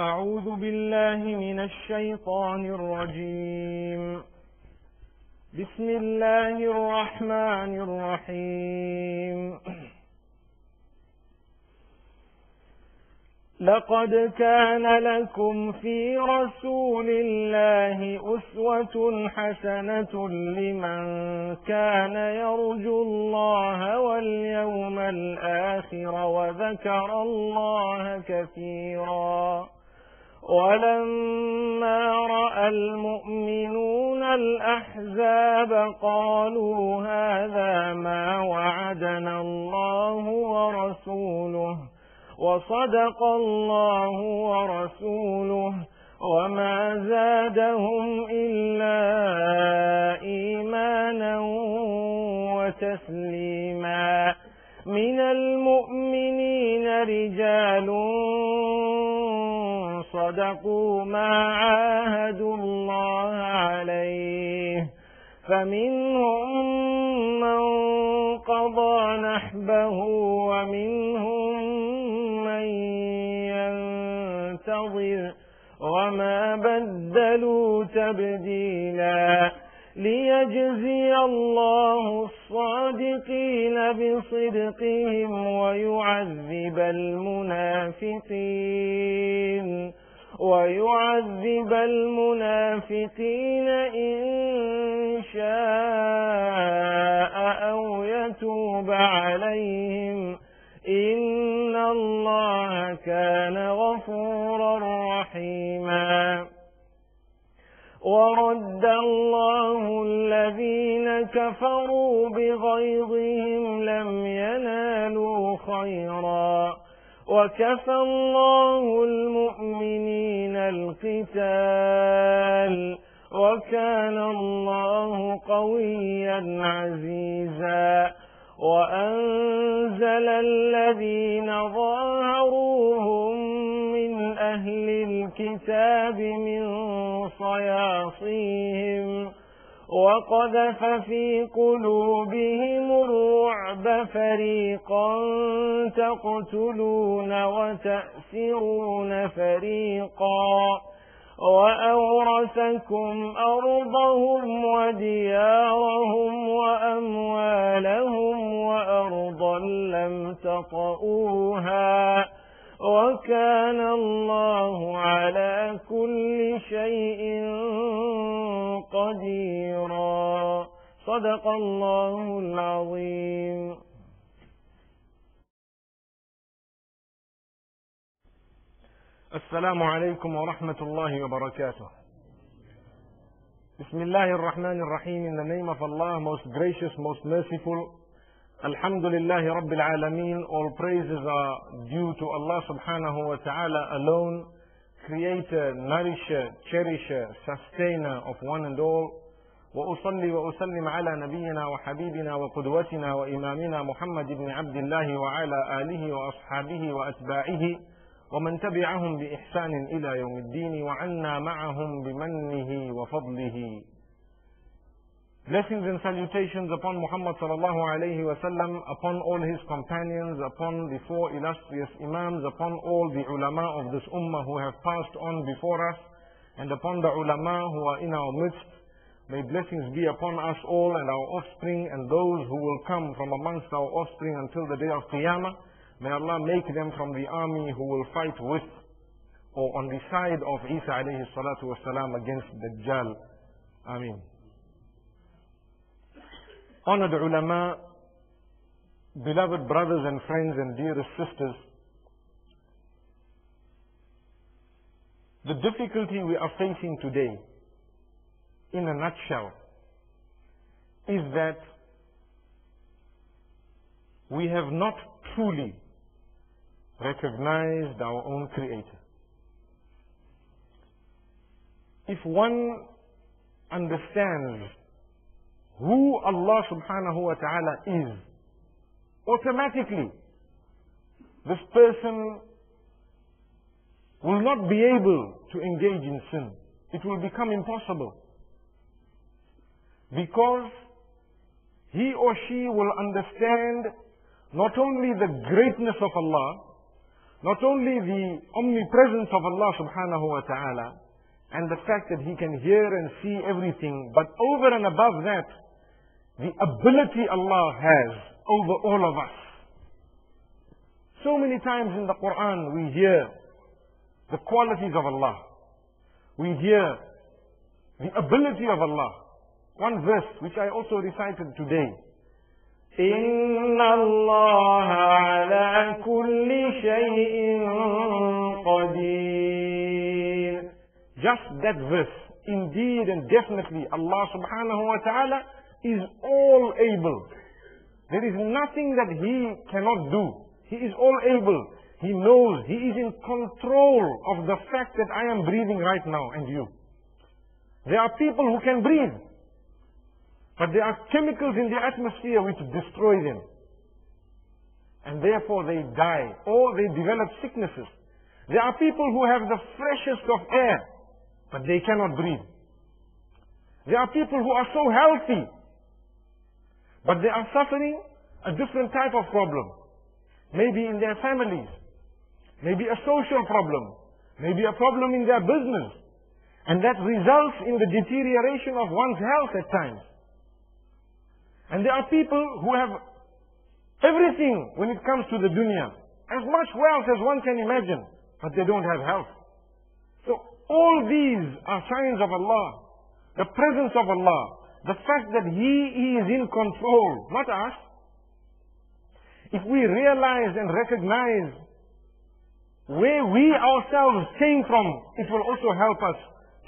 أعوذ بالله من الشيطان الرجيم. بسم الله الرحمن الرحيم. لقد كان لكم في رسول الله أسوة حسنة لمن كان يرجو الله واليوم الآخر وذكر الله كثيرا. ولما رأى المؤمنون الأحزاب قالوا هذا ما وعدنا الله ورسوله وصدق الله ورسوله وما زادهم إلا إيمانا وتسليما. من المؤمنين رجال صدقوا ما عاهدوا الله عليه فمنهم من قضى نحبه ومنهم من ينتظر وما بدلوا تبديلا. ليجزي الله الصادقين بصدقهم ويعذب المنافقين إن شاء أو يتوب عليهم إن الله كان غفورا رحيما. ورد الله الذين كفروا بغيظهم لم ينالوا خيرا وكفى الله المؤمنين القتال وكان الله قويا عزيزا. وأنزل الذين ظاهروهم من أهل الكتاب من صياصيهم وقذف في قلوبهم الرعب فريقا تقتلون وتأسرون فريقا وأورثكم أرضهم وديارهم وأموالهم وأرضا لم تطئوها وكان الله على كل شيء قديرا. صدق الله العظيم. السلام عليكم ورحمة الله وبركاته. بسم الله الرحمن الرحيم. In the name of Allah, most gracious, most merciful. Alhamdulillahi Rabbil Alameen. All praises are due to Allah subhanahu wa ta'ala alone, creator, nourisher, cherisher, sustainer of one and all. وأصلي وأسلم على نبينا وحبيبنا وقدوتنا وإمامنا محمد بن عبد الله وعلى آله وأصحابه وأتباعه ومن تبعهم بإحسان إلى يوم الدين وعنا معهم بمنه وفضله. Blessings and salutations upon Muhammad sallallahu alayhi wa sallam, upon all his companions, upon the four illustrious imams, upon all the ulama of this ummah who have passed on before us, and upon the ulama who are in our midst. May blessings be upon us all and our offspring and those who will come from amongst our offspring until the day of Qiyamah. May Allah make them from the army who will fight with or on the side of Isa alayhi salatu wasalam against Dajjal. Ameen. Honored ulama, beloved brothers and friends and dearest sisters, the difficulty we are facing today, in a nutshell, is that we have not truly recognized our own Creator. If one understands who Allah subhanahu wa ta'ala is, automatically this person will not be able to engage in sin. It will become impossible. Because he or she will understand not only the greatness of Allah, not only the omnipresence of Allah subhanahu wa ta'ala and the fact that He can hear and see everything, but over and above that, the ability Allah has over all of us. So many times in the Quran we hear the qualities of Allah. We hear the ability of Allah. One verse which I also recited today. إِنَّ اللَّهَ عَلَى كُلِّ شَيْءٍ قَدِيرٌ. Just that verse. Indeed and definitely Allah subhanahu wa ta'ala is all able. There is nothing that He cannot do. He is all able. He knows. He is in control of the fact that I am breathing right now and you. There are people who can breathe, but there are chemicals in the atmosphere which destroy them. And therefore they die or they develop sicknesses. There are people who have the freshest of air, but they cannot breathe. There are people who are so healthy, but they are suffering a different type of problem. Maybe in their families, maybe a social problem, maybe a problem in their business. And that results in the deterioration of one's health at times. And there are people who have everything when it comes to the dunya. As much wealth as one can imagine, but they don't have health. So all these are signs of Allah, the presence of Allah, the fact that He is in control, not us. If we realize and recognize where we ourselves came from, it will also help us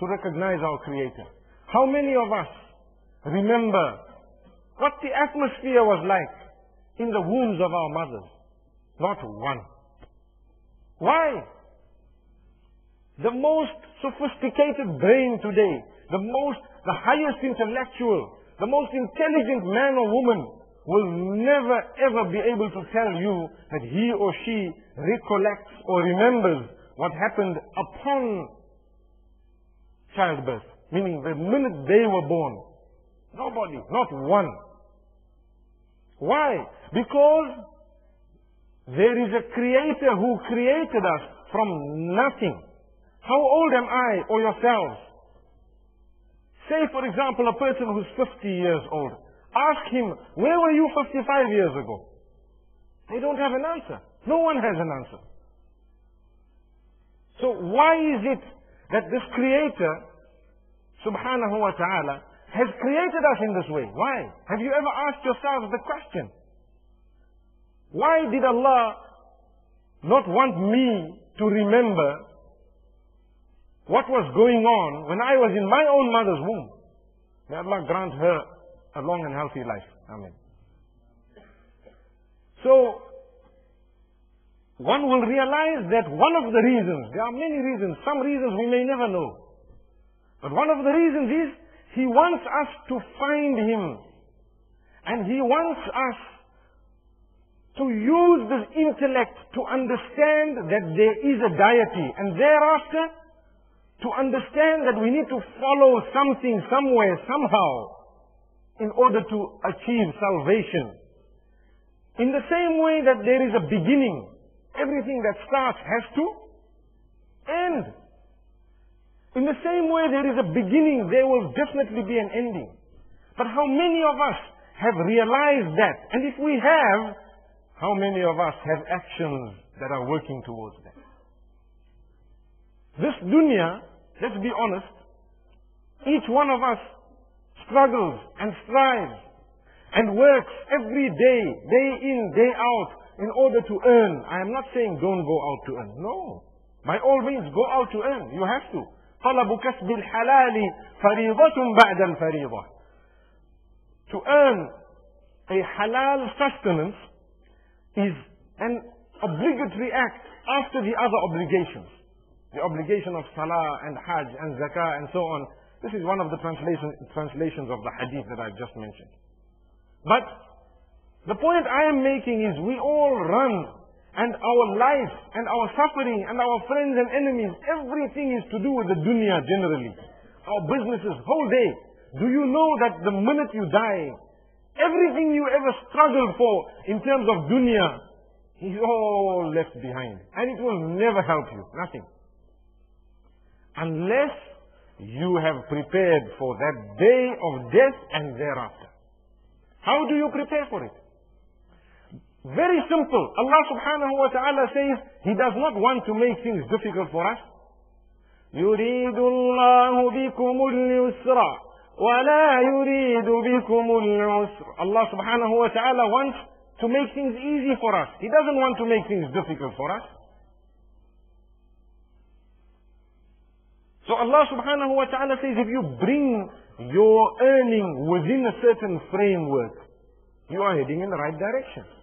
to recognize our Creator. How many of us remember what the atmosphere was like in the wombs of our mothers? Not one. Why? The most sophisticated brain today, the highest intellectual, the most intelligent man or woman will never ever be able to tell you that he or she recollects or remembers what happened upon childbirth, meaning the minute they were born. Nobody, not one. Why? Because there is a Creator who created us from nothing. How old am I or yourselves? Say, for example, a person who's 50 years old. Ask him, where were you 55 years ago? They don't have an answer. No one has an answer. So why is it that this Creator, subhanahu wa ta'ala, has created us in this way? Why? Have you ever asked yourselves the question? Why did Allah not want me to remember what was going on when I was in my own mother's womb? May Allah grant her a long and healthy life. Amen. So, one will realize that one of the reasons, there are many reasons, some reasons we may never know, but one of the reasons is He wants us to find Him, and He wants us to use this intellect to understand that there is a deity, and thereafter to understand that we need to follow something, somewhere, somehow, in order to achieve salvation. In the same way that there is a beginning, everything that starts has to end. In the same way there is a beginning, there will definitely be an ending. But how many of us have realized that? And if we have, how many of us have actions that are working towards that? This dunya, let's be honest, each one of us struggles and strives and works every day, day in, day out, in order to earn. I am not saying don't go out to earn. No. By all means, go out to earn. You have to. طلب كسب الحلال فريضة بعد الفريضة. To earn a halal sustenance is an obligatory act after the other obligations. The obligation of salah and hajj and zakah and so on. This is one of the translations of the hadith that I've just mentioned. But the point I am making is we all run, and our life and our suffering and our friends and enemies, everything is to do with the dunya generally. Our businesses, whole day. Do you know that the minute you die, everything you ever struggled for in terms of dunya is all left behind. And it will never help you. Nothing. Unless you have prepared for that day of death and thereafter. How do you prepare for it? Very simple. Allah subhanahu wa ta'ala says He does not want to make things difficult for us. يريد الله بكم اليسر ولا يريد بكم العسر. Allah subhanahu wa ta'ala wants to make things easy for us. He doesn't want to make things difficult for us. So Allah subhanahu wa ta'ala says if you bring your earning within a certain framework, you are heading in the right direction.